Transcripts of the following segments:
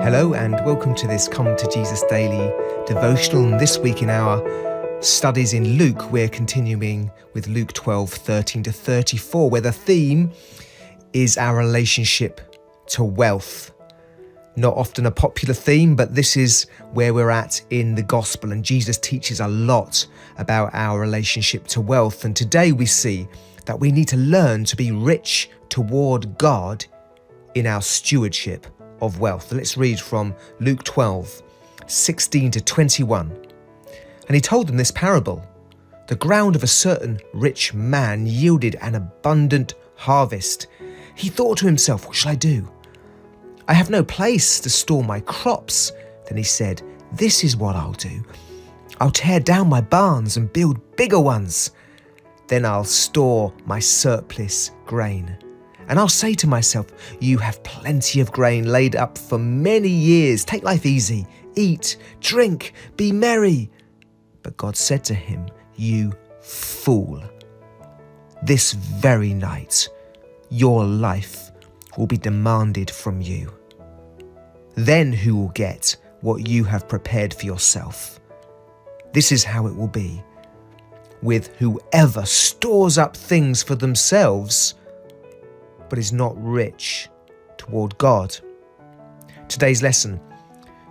Hello and welcome to this Come to Jesus Daily devotional. And this week in our studies in Luke, we're continuing with Luke 12:13-34, where the theme is our relationship to wealth. Not often a popular theme, but this is where we're at in the gospel, and Jesus teaches a lot about our relationship to wealth. And today we see that we need to learn to be rich toward God in our stewardship of wealth. Let's read from Luke 12:16-21. And he told them this parable. The ground of a certain rich man yielded an abundant harvest. He thought to himself, what shall I do? I have no place to store my crops. Then he said, this is what I'll do. I'll tear down my barns and build bigger ones. Then I'll store my surplus grain. And I'll say to myself, you have plenty of grain laid up for many years. Take life easy. Eat, drink, be merry. But God said to him, you fool. This very night, your life will be demanded from you. Then who will get what you have prepared for yourself? This is how it will be with whoever stores up things for themselves but is not rich toward God. Today's lesson: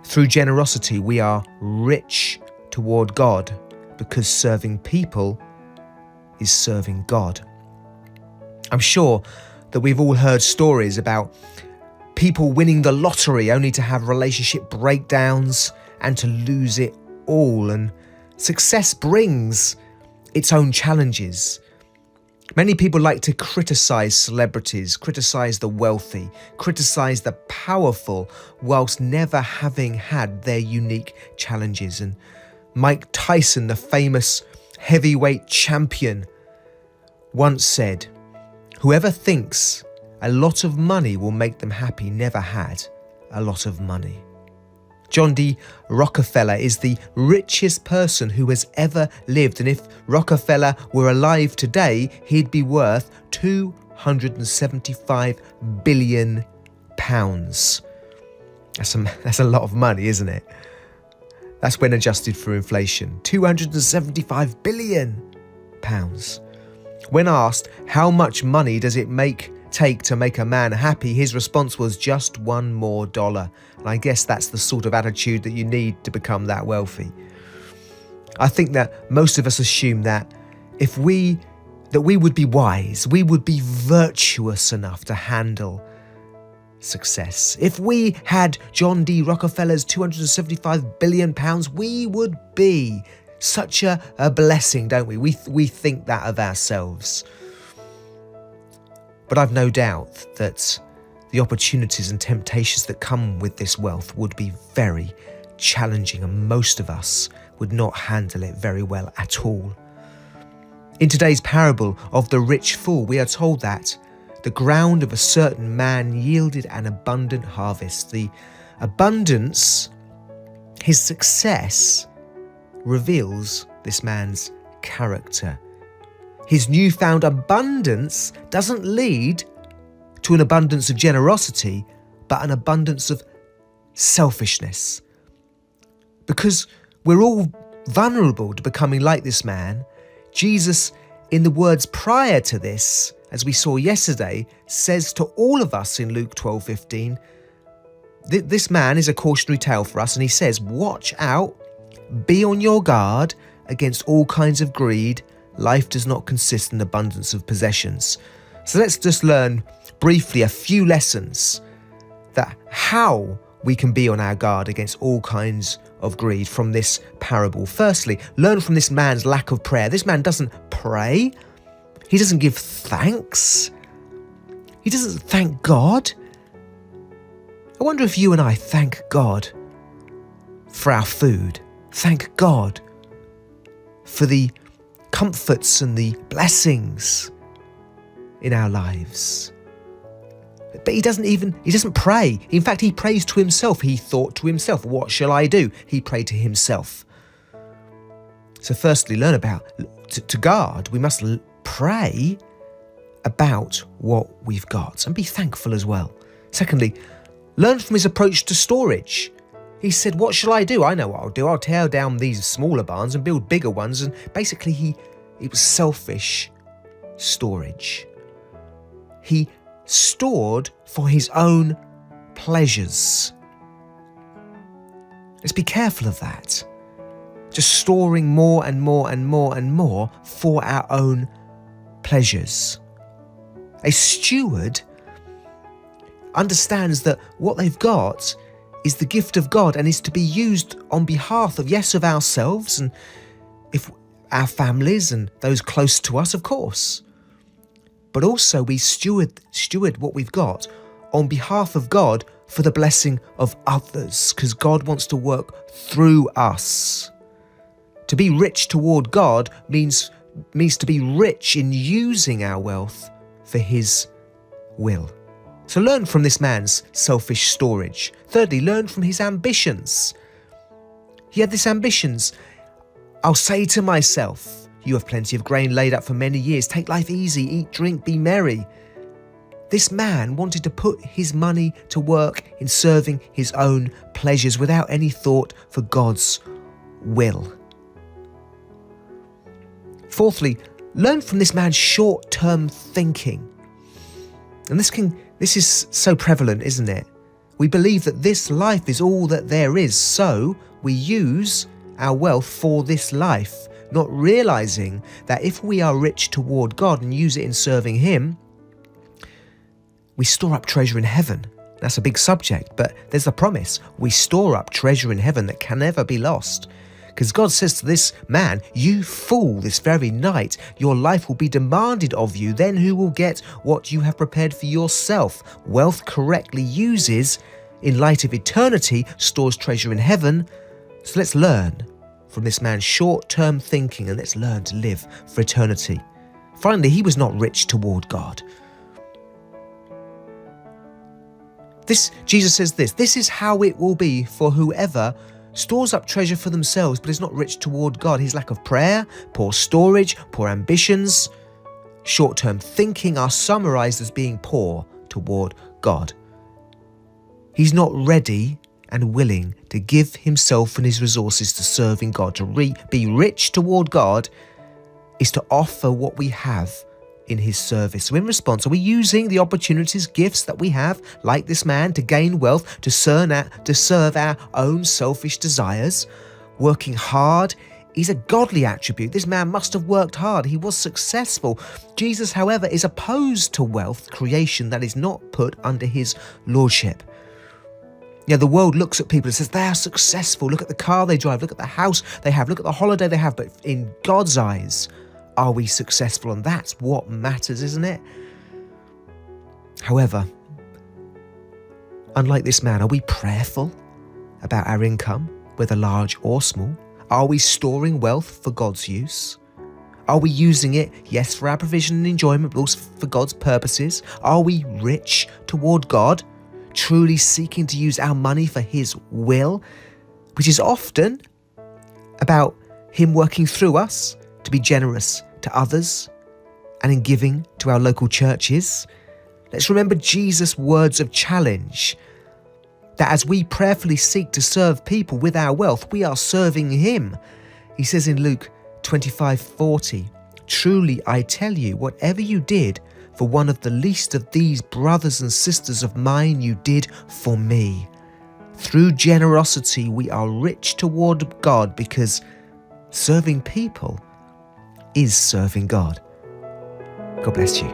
through generosity we are rich toward God, because serving people is serving God. I'm sure that we've all heard stories about people winning the lottery only to have relationship breakdowns and to lose it all. And success brings its own challenges. Many people like to criticize celebrities, criticize the wealthy, criticize the powerful, whilst never having had their unique challenges. And Mike Tyson, the famous heavyweight champion, once said, whoever thinks a lot of money will make them happy never had a lot of money. John D. Rockefeller is the richest person who has ever lived, and if Rockefeller were alive today, he'd be worth £275 billion. That's a lot of money, isn't it? That's when adjusted for inflation. £275 billion. When asked how much money does it take to make a man happy, his response was just $1 more. And I guess that's the sort of attitude that you need to become that wealthy. I think that most of us assume that we would be wise, we would be virtuous enough to handle success. If we had John D. Rockefeller's £275 billion, we would be such a blessing, don't we? We think that of ourselves. But I've no doubt that the opportunities and temptations that come with this wealth would be very challenging, and most of us would not handle it very well at all. In today's parable of the rich fool, we are told that the ground of a certain man yielded an abundant harvest. The abundance, his success, reveals this man's character. His newfound abundance doesn't lead to an abundance of generosity, but an abundance of selfishness. Because we're all vulnerable to becoming like this man, Jesus, in the words prior to this, as we saw yesterday, says to all of us in Luke 12:15, this man is a cautionary tale for us, and he says, watch out, be on your guard against all kinds of greed. Life does not consist in abundance of possessions. So let's just learn briefly a few lessons that how we can be on our guard against all kinds of greed from this parable. Firstly, learn from this man's lack of prayer. This man doesn't pray. He doesn't give thanks. He doesn't thank God. I wonder if you and I thank God for our food. Thank God for the comforts and the blessings in our lives. But he doesn't pray. In fact, he prays to himself. He thought to himself, what shall I do? He prayed to himself. So firstly, learn about, to guard, we must pray about what we've got and be thankful as well. Secondly, Learn from his approach to storage. He said, what shall I do? I know what I'll do. I'll tear down these smaller barns and build bigger ones. And basically, it was selfish storage. He stored for his own pleasures. Let's be careful of that. Just storing more and more and more and more for our own pleasures. A steward understands that what they've got is the gift of God and is to be used on behalf of, yes, of ourselves and if our families and those close to us, of course. But also we steward what we've got on behalf of God for the blessing of others, because God wants to work through us. To be rich toward God means to be rich in using our wealth for his will. So learn from this man's selfish storage. Thirdly, learn from his ambitions. He had these ambitions. I'll say to myself, you have plenty of grain laid up for many years. Take life easy, eat, drink, be merry. This man wanted to put his money to work in serving his own pleasures without any thought for God's will. Fourthly, learn from this man's short-term thinking. And this is so prevalent, isn't it? We believe that this life is all that there is, so we use our wealth for this life, not realizing that if we are rich toward God and use it in serving him, we store up treasure in heaven. That's a big subject, but there's a promise. We store up treasure in heaven that can never be lost. Because God says to this man, you fool, this very night your life will be demanded of you. Then who will get what you have prepared for yourself? Wealth correctly uses, in light of eternity, stores treasure in heaven. So let's learn from this man's short-term thinking and let's learn to live for eternity. Finally, he was not rich toward God. Jesus says this is how it will be for whoever stores up treasure for themselves but is not rich toward God. His lack of prayer, poor storage, poor ambitions, short-term thinking are summarized as being poor toward God. He's not ready and willing to give himself and his resources to serving God. To be rich toward God is to offer what we have in his service. So in response, are we using the opportunities, gifts that we have, like this man, to gain wealth, to serve our own selfish desires? Working hard is a godly attribute. This man must have worked hard. He was successful. Jesus, however, is opposed to wealth creation that is not put under his lordship. The world looks at people and says they are successful. Look at the car they drive. Look at the house they have. Look at the holiday they have. But in God's eyes, are we successful? And that's what matters, isn't it? However, unlike this man, are we prayerful about our income, whether large or small? Are we storing wealth for God's use? Are we using it, yes, for our provision and enjoyment, but also for God's purposes? Are we rich toward God, truly seeking to use our money for his will, which is often about him working through us to be generous to others and in giving to our local churches? Let's remember Jesus' words of challenge, that as we prayerfully seek to serve people with our wealth, we are serving him. He says in Luke 25:40, truly I tell you, whatever you did for one of the least of these brothers and sisters of mine, you did for me. Through generosity, we are rich toward God because serving people is serving God. God bless you.